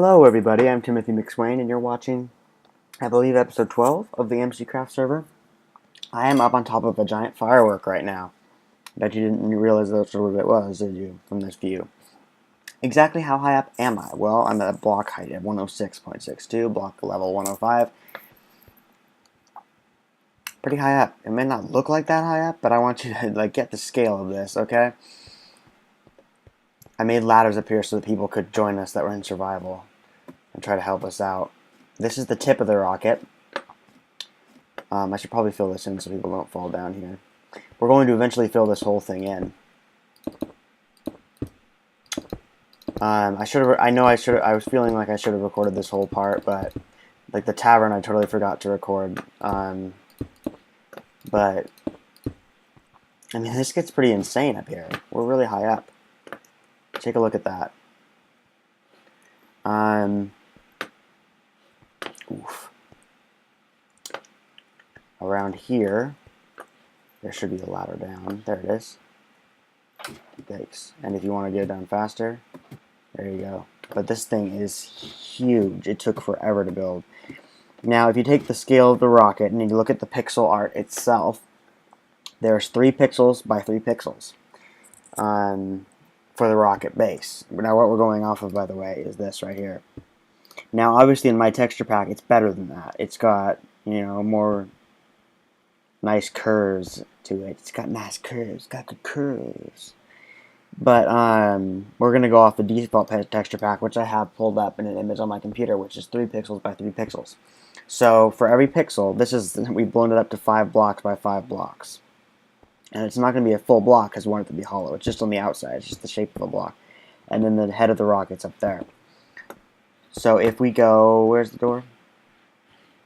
Hello everybody, I'm Timothy McSwain and you're watching, I believe, episode 12 of the McCraft server. I am up on top of a giant firework right now. Bet you didn't realize that's what it was, did you, from this view? Exactly how high up am I? Well, I'm at a block height of 106.62, block level 105. Pretty high up. It may not look like that high up, but I want you to get the scale of this, okay? I made ladders up here so that people could join us that were in survival and try to help us out. This is the tip of the rocket. I should probably fill this in so people don't fall down here. We're going to eventually fill this whole thing in. I was feeling like I should have recorded this whole part, but like the tavern, I totally forgot to record. But I mean, this gets pretty insane up here. We're really high up. Take a look at that. Oof. Around here, there should be a ladder down. There it is. Thanks. And if you want to get it down faster, there you go. But this thing is huge. It took forever to build. Now, if you take the scale of the rocket and you look at the pixel art itself, there's 3 pixels by 3 pixels. For the rocket base. Now what we're going off of, by the way, is this right here. Now obviously in my texture pack it's better than that. It's got, more nice curves to it. It's got nice curves, got good curves. But we're going to go off the default texture pack, which I have pulled up in an image on my computer, which is 3 pixels by 3 pixels. So for every pixel, we've blown it up to 5 blocks by 5 blocks. And it's not going to be a full block because we want it to be hollow. It's just on the outside. It's just the shape of a block. And then the head of the rocket's up there. So if we go... Where's the door?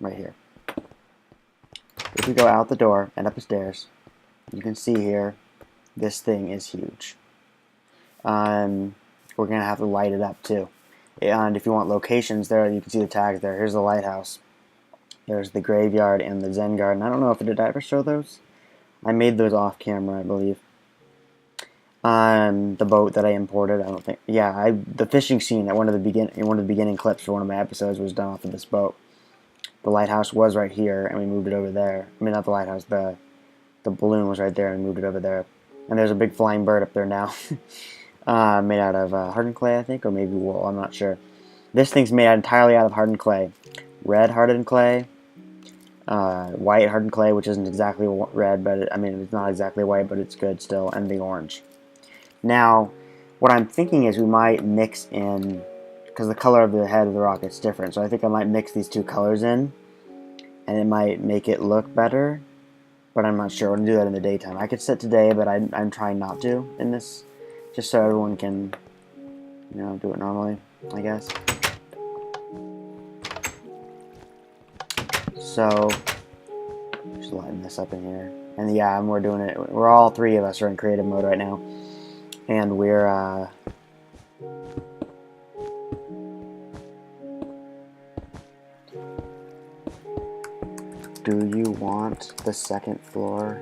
Right here. If we go out the door and up the stairs, you can see here, this thing is huge. We're going to have to light it up too. And if you want locations there, you can see the tags there. Here's the lighthouse. There's the graveyard and the Zen garden. I don't know if did I ever show those? I made those off camera, I believe. The boat that I imported, I don't think. Yeah, the fishing scene at one of the beginning clips for one of my episodes was done off of this boat. The lighthouse was right here, and we moved it over there. I mean, not the lighthouse. The balloon was right there, and we moved it over there. And there's a big flying bird up there now, made out of hardened clay, I think, or maybe wool. I'm not sure. This thing's made entirely out of hardened clay, red hardened clay. White hardened clay, which isn't exactly red, but it's not exactly white, but it's good still, and the orange. Now, what I'm thinking is we might mix in, because the color of the head of the rocket's different, so I think I might mix these 2 colors in, and it might make it look better, but I'm not sure. We're going to do that in the daytime. I could sit today, but I'm trying not to in this, just so everyone can, do it normally, I guess. So, just lighting this up in here. And yeah, we're doing it. We're all 3 of us are in creative mode right now. And we're, do you want the 2nd floor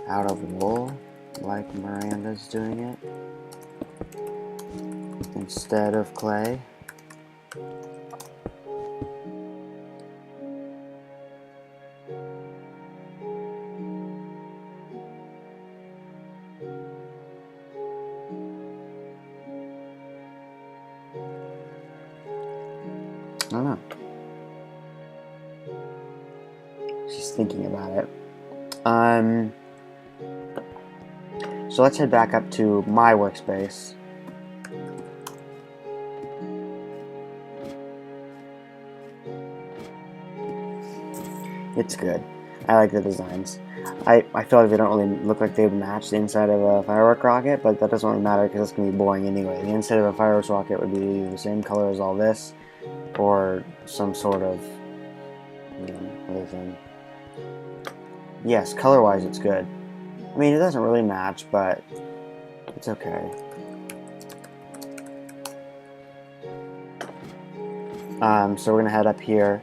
out of wool, like Miranda's doing it, instead of clay? I don't know. She's thinking about it. So let's head back up to my workspace. It's good. I like the designs. I feel like they don't really look like they would match the inside of a firework rocket, but that doesn't really matter because it's going to be boring anyway. The inside of a fireworks rocket would be the same color as all this, or some sort of other thing. Yes, color-wise it's good. I mean, it doesn't really match, but it's okay. So we're gonna head up here.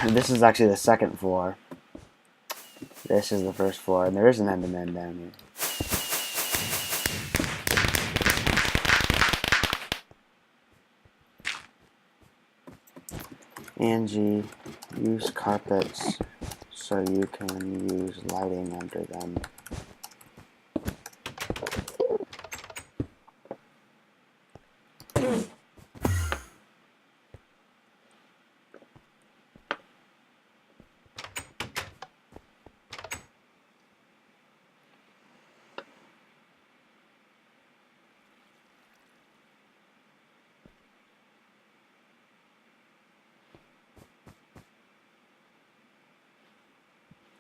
And this is actually the second floor. This is the first floor, and there is an Enderman down here. Angie, use carpets so you can use lighting under them.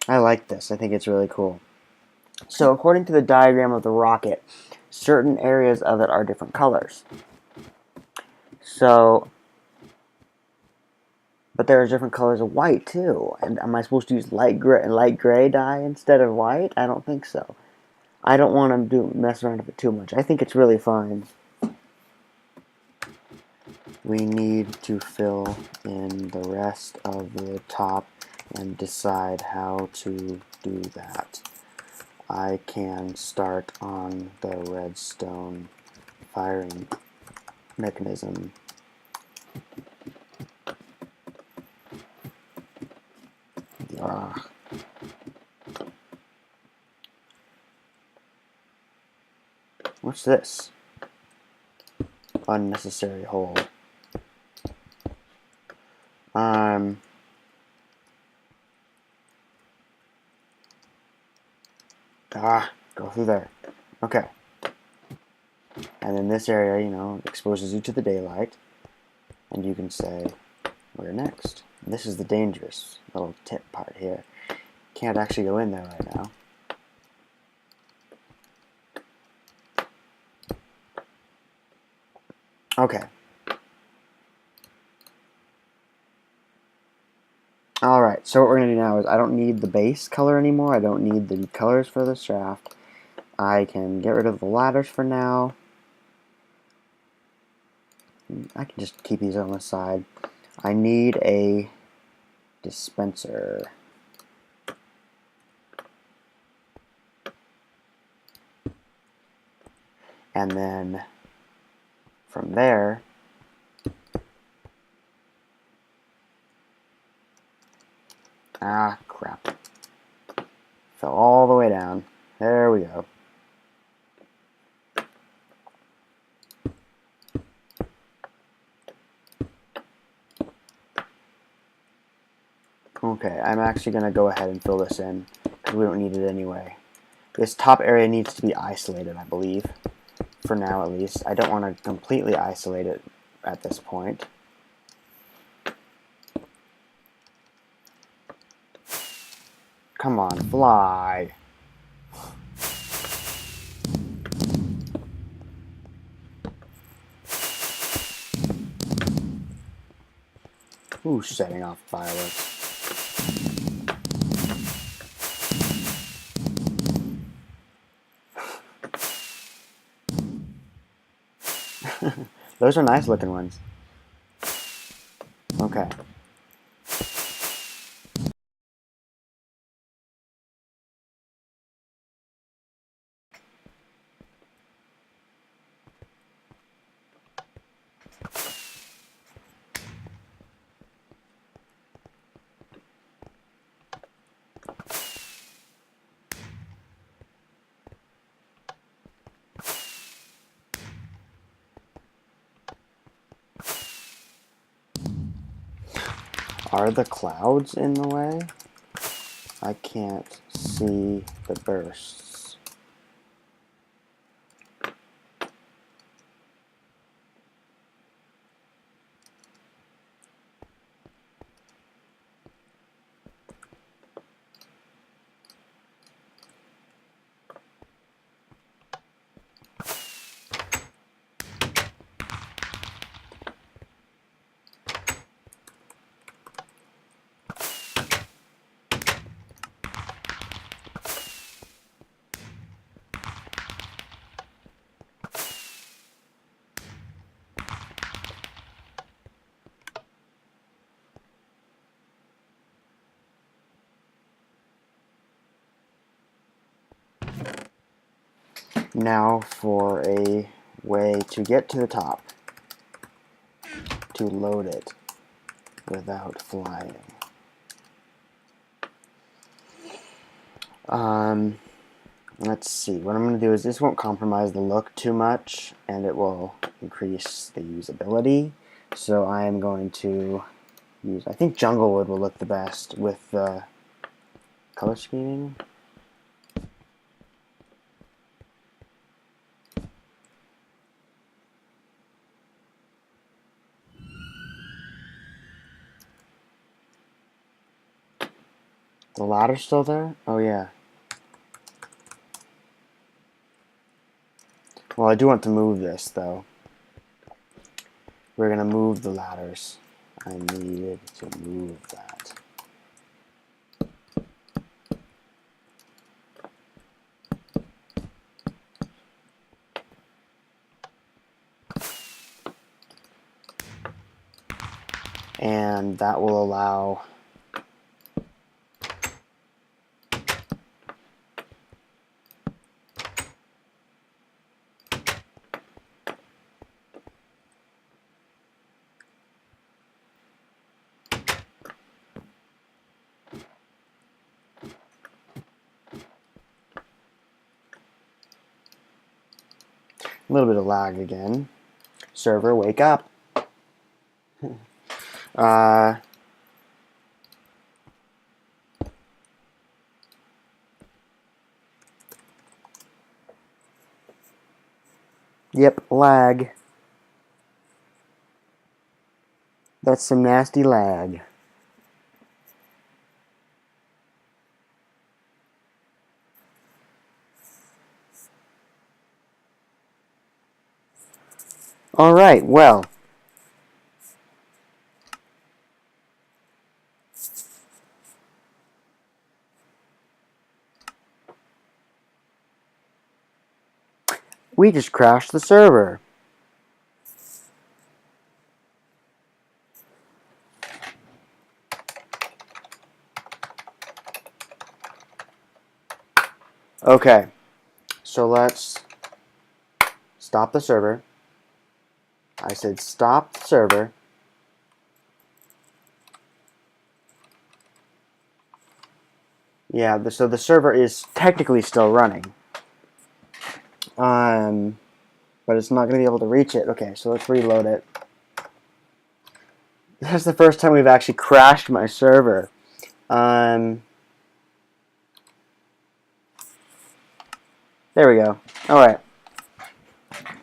I like this. I think it's really cool. So according to the diagram of the rocket, certain areas of it are different colors. So, but there are different colors of white too. And am I supposed to use light gray dye instead of white? I don't think so. I don't want to mess around with it too much. I think it's really fine. We need to fill in the rest of the top and decide how to do that. I can start on the redstone firing mechanism. What's this? Unnecessary hole. Go through there. Okay. And then this area, you know, exposes you to the daylight. And you can say, where next? And this is the dangerous little tip part here. Can't actually go in there right now. Okay. Alright, so what we're going to do now is I don't need the base color anymore. I don't need the colors for this shaft. I can get rid of the ladders for now. I can just keep these on the side. I need a dispenser. And then from there, crap. Fell all the way down. There we go. Okay, I'm actually going to go ahead and fill this in, because we don't need it anyway. This top area needs to be isolated, I believe. For now, at least. I don't want to completely isolate it at this point. Come on, fly! Who's setting off fireworks? Those are nice looking ones. Okay. Are the clouds in the way? I can't see the bursts. Now for a way to get to the top, to load it without flying. Let's see, what I'm going to do is this won't compromise the look too much, and it will increase the usability. So I am going to use, I think Junglewood will look the best with the color scheming. The ladder's still there? Oh yeah. Well, I do want to move this, though. We're going to move the ladders. I needed to move that. And that will allow a little bit of lag again. Server, wake up. Yep, lag. That's some nasty lag. Alright, well. We just crashed the server. Okay, so let's stop the server. I said stop the server. Yeah, so the server is technically still running. But it's not going to be able to reach it. Okay, so let's reload it. This is the first time we've actually crashed my server. There we go. Alright.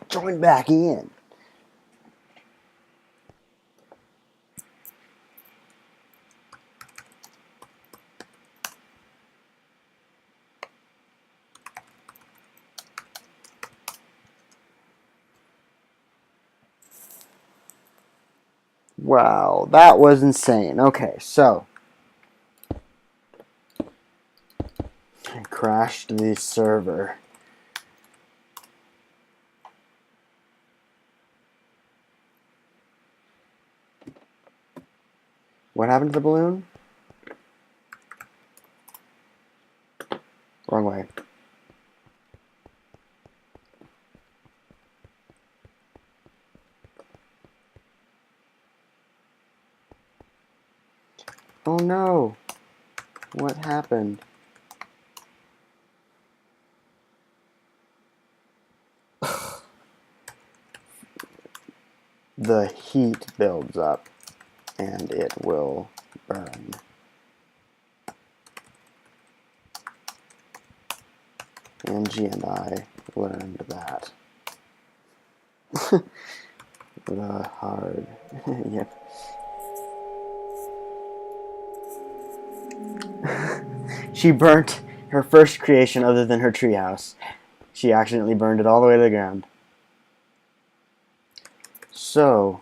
Join back in. Wow, that was insane. Okay, so I crashed the server. What happened to the balloon? Wrong way. Oh no! What happened? The heat builds up and it will burn. Angie and I learned that. The hard. Yep. She burnt her first creation other than her treehouse. She accidentally burned it all the way to the ground. So,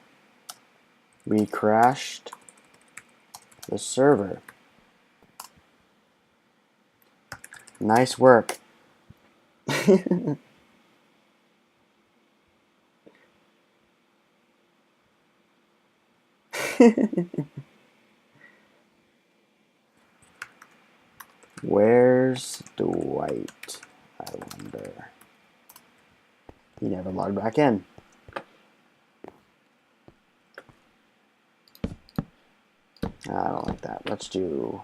we crashed the server. Nice work. Where's Dwight, I wonder? He never logged back in. I don't like that. Let's do...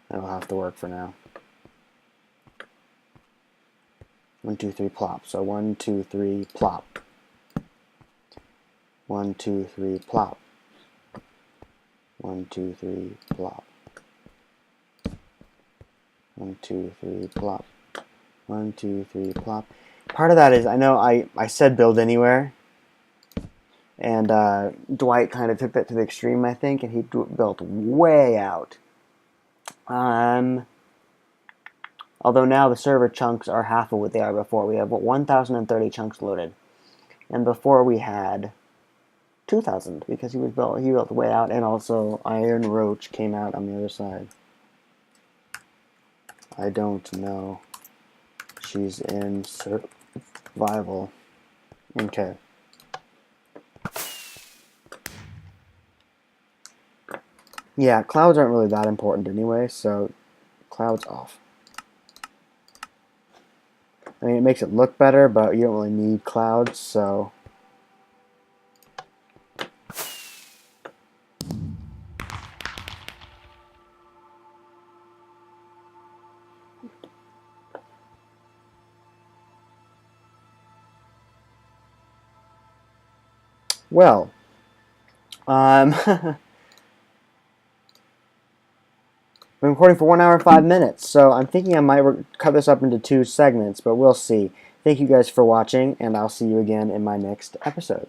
That'll have to work for now. 1, 2, 3, plop. So 1, 2, 3, plop. 1, 2, 3, plop. 1, 2, 3, plop. 1, 2, 3, plop. 1, 2, 3, plop. Part of that is, I know I said build anywhere, and Dwight kind of took that to the extreme, I think, and he built way out. Although now the server chunks are half of what they are before. We have 1,030 chunks loaded, and before we had 2,000 because he built way out, and also Iron Roach came out on the other side. I don't know. She's in survival. Okay. Yeah, clouds aren't really that important anyway, so clouds off. I mean, it makes it look better, but you don't really need clouds, so... Well, I've been recording for 1 hour and 5 minutes, so I'm thinking I might cut this up into 2 segments, but we'll see. Thank you guys for watching, and I'll see you again in my next episode.